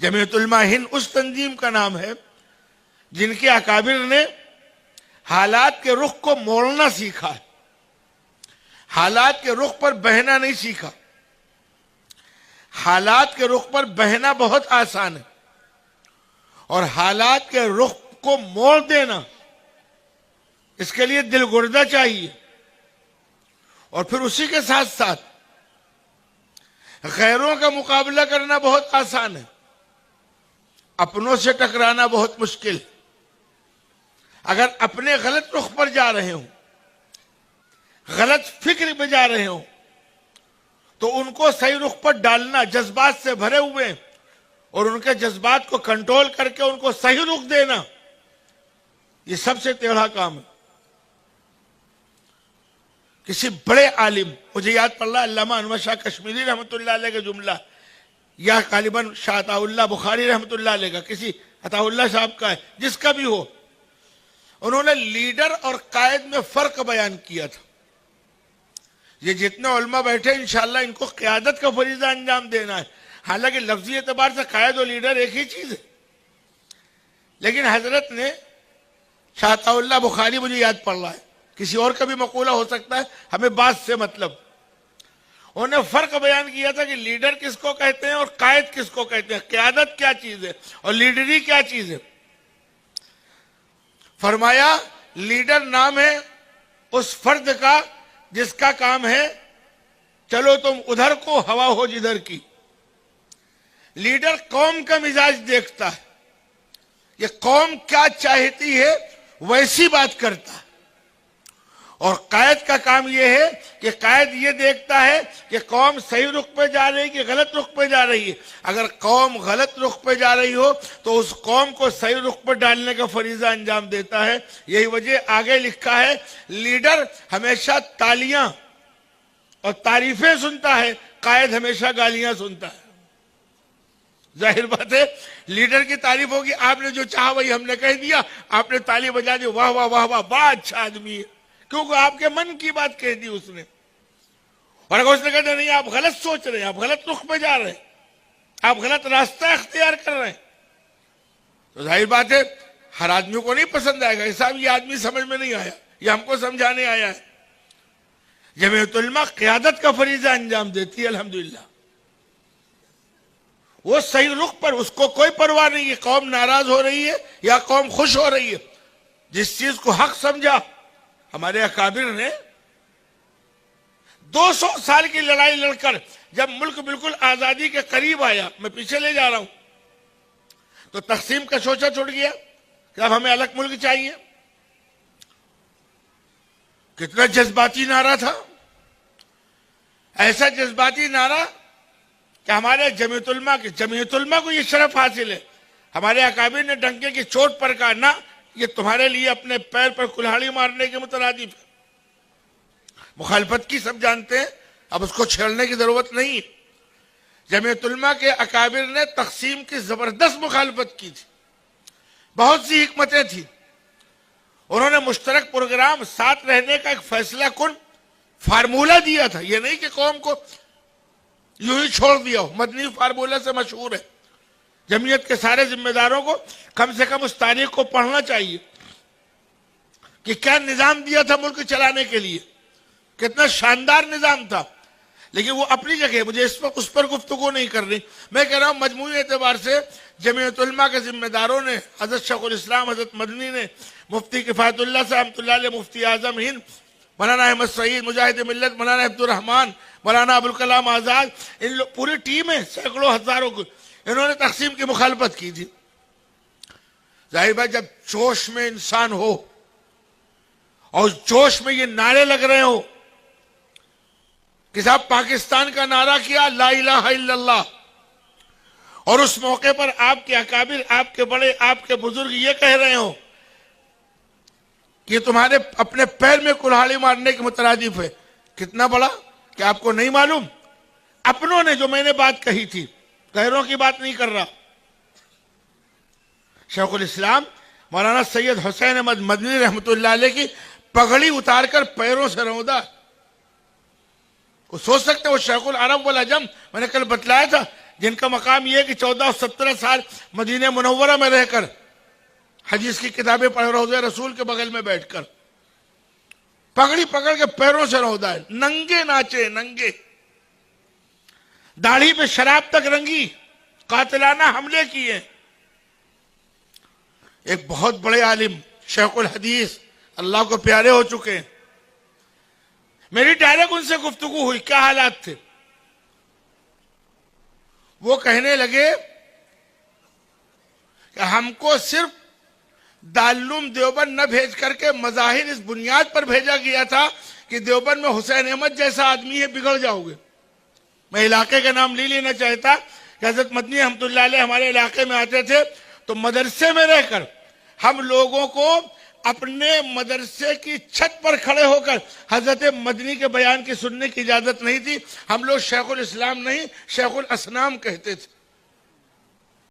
جمعیت علماء ہند اس تنظیم کا نام ہے جن کے اکابر نے حالات کے رخ کو موڑنا سیکھا ہے، حالات کے رخ پر بہنا نہیں سیکھا۔ حالات کے رخ پر بہنا بہت آسان ہے، اور حالات کے رخ کو موڑ دینا اس کے لیے دل گردہ چاہیے، اور پھر اسی کے ساتھ ساتھ غیروں کا مقابلہ کرنا بہت آسان ہے، اپنوں سے ٹکرانا بہت مشکل ہے۔ اگر اپنے غلط رخ پر جا رہے ہوں، غلط فکر پہ جا رہے ہوں، تو ان کو صحیح رخ پر ڈالنا، جذبات سے بھرے ہوئے اور ان کے جذبات کو کنٹرول کر کے ان کو صحیح رخ دینا، یہ سب سے ٹیڑھا کام ہے۔ کسی بڑے عالم، مجھے یاد پڑ رہا علامہ انور شاہ کشمیری رحمۃ اللہ علیہ کا جملہ، یا غالباً شاہ عطا اللہ بخاری رحمۃ اللہ علیہ کا، کسی عطا اللہ صاحب کا ہے، جس کا بھی ہو، انہوں نے لیڈر اور قائد میں فرق بیان کیا تھا۔ یہ جتنے علماء بیٹھے انشاءاللہ ان کو قیادت کا فریضہ انجام دینا ہے، حالانکہ لفظی اعتبار سے قائد و لیڈر ایک ہی چیز ہے، لیکن حضرت نے شاہ عطا اللہ بخاری، مجھے یاد پڑ رہا ہے، کسی اور کا بھی مقولہ ہو سکتا ہے، ہمیں بات سے مطلب، انہوں نے فرق بیان کیا تھا کہ لیڈر کس کو کہتے ہیں اور قائد کس کو کہتے ہیں، قیادت کیا چیز ہے اور لیڈری کیا چیز ہے۔ فرمایا لیڈر نام ہے اس فرد کا جس کا کام ہے چلو تم ادھر کو ہوا ہو جدھر کی۔ لیڈر قوم کا مزاج دیکھتا ہے، یہ قوم کیا چاہتی ہے ویسی بات کرتا ہے، اور قائد کا کام یہ ہے کہ قائد یہ دیکھتا ہے کہ قوم صحیح رخ پہ جا رہی ہے کہ غلط رخ پہ جا رہی ہے۔ اگر قوم غلط رخ پہ جا رہی ہو تو اس قوم کو صحیح رخ پہ ڈالنے کا فریضہ انجام دیتا ہے۔ یہی وجہ آگے لکھا ہے لیڈر ہمیشہ تالیاں اور تعریفیں سنتا ہے، قائد ہمیشہ گالیاں سنتا ہے۔ ظاہر بات ہے لیڈر کی تعریف ہوگی، آپ نے جو چاہا وہی ہم نے کہہ دیا، آپ نے تالی بجا دی، واہ واہ واہ واہ، بڑا اچھا آدمی ہے، کیونکہ آپ کے من کی بات کہہ دی اس نے۔ اور اگر اس نے کہتے نہیں آپ غلط سوچ رہے ہیں، آپ غلط رخ پہ جا رہے ہیں، آپ غلط راستہ اختیار کر رہے ہیں، تو ظاہر بات ہے ہر آدمی کو نہیں پسند آئے گا۔ صاحب یہ آدمی سمجھ میں نہیں آیا، یہ ہم کو سمجھانے آیا ہے۔ جمعیت علماء قیادت کا فریضہ انجام دیتی ہے الحمدللہ، وہ صحیح رخ پر، اس کو کوئی پرواہ نہیں ہے قوم ناراض ہو رہی ہے یا قوم خوش ہو رہی ہے۔ جس چیز کو حق سمجھا، ہمارے اکابر نے 200 سال کی لڑائی لڑ کر جب ملک بالکل آزادی کے قریب آیا، میں پیچھے لے جا رہا ہوں، تو تقسیم کا سوچا چھوڑ گیا کہ اب ہمیں الگ ملک چاہیے۔ کتنا جذباتی نعرہ تھا، ایسا جذباتی نعرہ کہ ہمارے جمعیت علماء کو یہ شرف حاصل ہے، ہمارے اکابر نے ڈنکے کی چوٹ پر کہا نہ، یہ تمہارے لیے اپنے پیر پر کلہاڑی مارنے کے مترادف ہے۔ مخالفت کی سب جانتے ہیں، اب اس کو چھیڑنے کی ضرورت نہیں ہے۔ جمعیت علماء کے اکابر نے تقسیم کی زبردست مخالفت کی تھی، بہت سی حکمتیں تھیں، انہوں نے مشترک پروگرام، ساتھ رہنے کا ایک فیصلہ کن فارمولہ دیا تھا، یہ نہیں کہ قوم کو یوں ہی چھوڑ دیا ہو۔ مدنی فارمولہ سے مشہور ہے، جمعیت کے سارے ذمہ داروں کو کم سے کم اس تاریخ کو پڑھنا چاہیے کہ کیا نظام دیا تھا ملک چلانے کے لیے، کتنا شاندار نظام تھا۔ لیکن وہ اپنی جگہ، مجھے اس پر گفتگو نہیں کرنی، میں کہہ رہا ہوں مجموعی اعتبار سے جمعیت علماء کے ذمہ داروں نے، حضرت شیخ الاسلام حضرت مدنی نے، مفتی کفایت اللہ صاحب رحمۃ اللہ علیہ، مفتی اعظم ہند مولانا احمد سعید مجاہد ملت، مولانا عبد الرحمان، مولانا ابوالکلام آزاد، ان لوگ پوری ٹیم ہے، سینکڑوں ہزاروں کو، انہوں نے تقسیم کی مخالفت کی تھی۔ ظاہر بات جب جوش میں انسان ہو اور جوش میں یہ نعرے لگ رہے ہو کہ صاحب پاکستان کا نعرہ کیا لا الہ الا اللہ، اور اس موقع پر آپ کے اکابر، آپ کے بڑے، آپ کے بزرگ یہ کہہ رہے ہوں کہ تمہارے اپنے پیر میں کلہاڑی مارنے کے مترادف ہے، کتنا بڑا کہ آپ کو نہیں معلوم؟ اپنوں نے، جو میں نے بات کہی تھی، غیروں کی بات نہیں کر رہا، شیخ الاسلام مولانا سید حسین احمد مدنی رحمۃ اللہ علیہ کی پگڑی اتار کر پیروں سے روندا۔ وہ سوچ سکتے وہ شیخ العرب والعجم، میں نے کل بتلایا تھا، جن کا مقام یہ ہے کہ 14 اور 17 سال مدینہ منورہ میں رہ کر حدیث کی کتابیں پڑھ روضہ رسول کے بغل میں بیٹھ کر پگڑی پکڑ کے پیروں سے رودا ہے، ننگے ناچے، ننگے، داڑھی پہ شراب تک رنگی، قاتلانہ حملے کیے۔ ایک بہت بڑے عالم شیخ الحدیث اللہ کو پیارے ہو چکے ہیں، میری ڈائریکٹ ان سے گفتگو ہوئی، کیا حالات تھے؟ وہ کہنے لگے کہ ہم کو صرف دارالعلوم دیوبند نہ بھیج کر کے مظاہر اس بنیاد پر بھیجا گیا تھا کہ دیوبند میں حسین احمد جیسا آدمی ہے، بگڑ جاؤ گے۔ میں علاقے کا نام نہیں لینا چاہتا کہ حضرت مدنی رحمۃ اللہ علیہ ہمارے علاقے میں آتے تھے تو مدرسے میں رہ کر ہم لوگوں کو اپنے مدرسے کی چھت پر کھڑے ہو کر حضرت مدنی کے بیان کی سننے کی اجازت نہیں تھی۔ ہم لوگ شیخ الاسلام نہیں، شیخ الاسنام کہتے تھے۔